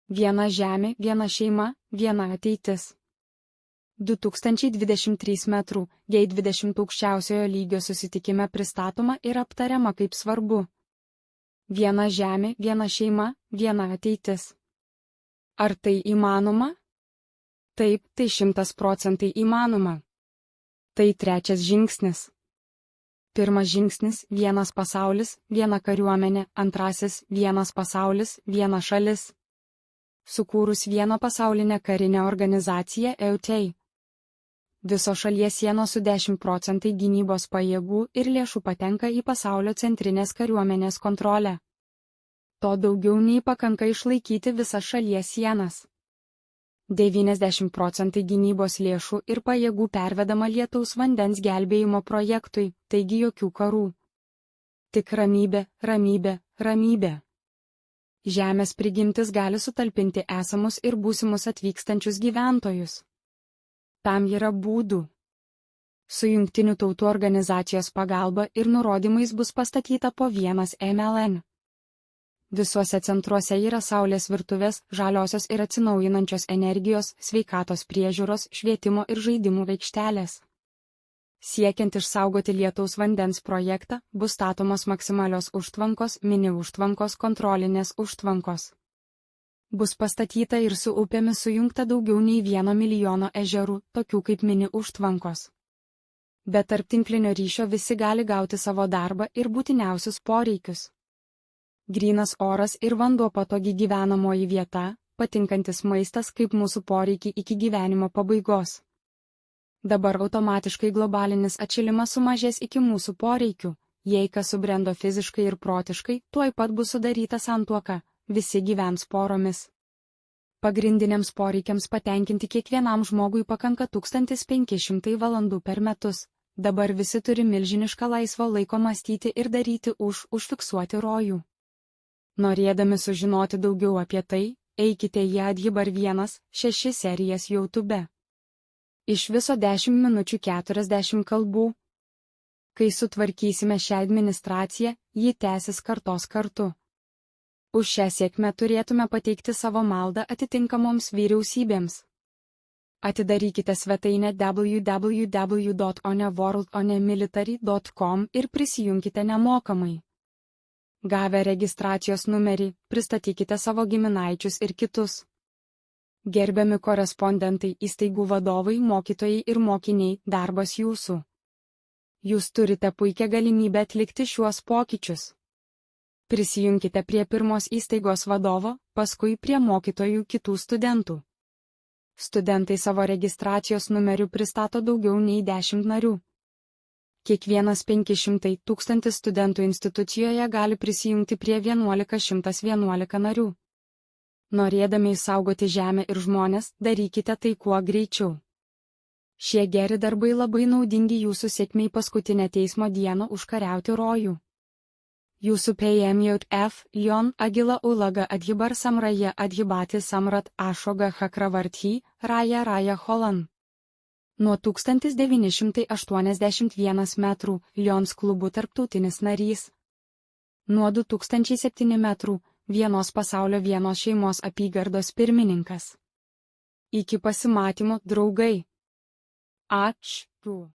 Viena žemė, viena šeima, viena ateitis. 2023 metrų G20 aukščiausiojo lygio susitikime pristatoma ir aptariama kaip svarbu. Viena žemė, viena šeima, viena ateitis. Ar tai įmanoma? Taip, tai 100% įmanoma. Tai trečias žingsnis. Pirmas žingsnis – vienas pasaulis, viena kariuomenė, antrasis – vienas pasaulis, viena šalis. Sukūrus vieną pasaulinę karinę organizaciją EUTEI. Viso šalies sienos su 10% gynybos pajėgų ir lėšų patenka į pasaulio centrinės kariuomenės kontrolę. To daugiau nei pakanka išlaikyti visas šalies sienas. 90% gynybos lėšų ir pajėgų pervedama lietaus vandens gelbėjimo projektui, taigi jokių karų. Tik ramybė, ramybė, ramybė. Žemės prigimtis gali sutalpinti esamus ir būsimus atvykstančius gyventojus. Tam yra būdų. Su Jungtinių tautų organizacijos pagalba ir nurodymais bus pastatyta po vienas MLN. Visuose centruose yra saulės virtuvės, žaliosios ir atsinaujinančios energijos, sveikatos priežiūros, švietimo ir žaidimų aikštelės. Siekiant išsaugoti lietaus vandens projektą, bus statomos maksimalios užtvankos, mini užtvankos, kontrolinės užtvankos. Bus pastatyta ir su upėmis sujungta daugiau nei 1 milijono ežerų, tokių kaip mini užtvankos. Be tarptinklinio ryšio visi gali gauti savo darbą ir būtiniausius poreikius. Grynas oras ir vanduo patogi gyvenamoji vieta, patinkantis maistas kaip mūsų poreikiai iki gyvenimo pabaigos. Dabar automatiškai globalinis atšilimas sumažės iki mūsų poreikių, jei kas subrendo fiziškai ir protiškai, tuoj pat bus sudaryta santuoka, visi gyvens poromis. Pagrindiniams poreikiams patenkinti kiekvienam žmogui pakanka 1500 valandų per metus, dabar visi turi milžinišką laisvo laiko mąstyti ir daryti užfiksuoti rojų. Norėdami sužinoti daugiau apie tai, eikite į Adhibar 1.6 serijas YouTube. Iš viso 10 minučių 40 kalbų. Kai sutvarkysime šią administraciją, ji tęsis kartos kartu. Už šią sėkmę turėtume pateikti savo maldą atitinkamoms vyriausybėms. Atidarykite svetainę www.oneworldonemilitary.com ir prisijunkite nemokamai. Gavę registracijos numerį, pristatykite savo giminaičius ir kitus. Gerbiami korespondentai, įstaigų vadovai, mokytojai ir mokiniai, darbas jūsų. Jūs turite puikią galimybę atlikti šiuos pokyčius. Prisijunkite prie pirmos įstaigos vadovo, paskui prie mokytojų kitų studentų. Studentai savo registracijos numeriu pristato daugiau nei 10 narių. Kiekvienas 500-1000 studentų institucijoje gali prisijungti prie 1111 narių. Norėdami išsaugoti žemę ir žmonės, darykite tai kuo greičiau. Šie geri darbai labai naudingi jūsų sėkmei paskutinę teismo dieną užkariauti rojų. Jūsų PMJF, Jon, Agila Ulaga Adhibar Samraja Adhibati Samrat Ašoga Chakravarthy, Raja Holan. Nuo 1981 metrų, Lions klubų tarptautinis narys. Nuo 2007 metrų, vienos pasaulio vienos šeimos apygardos pirmininkas. Iki pasimatymo, draugai. Ačiū.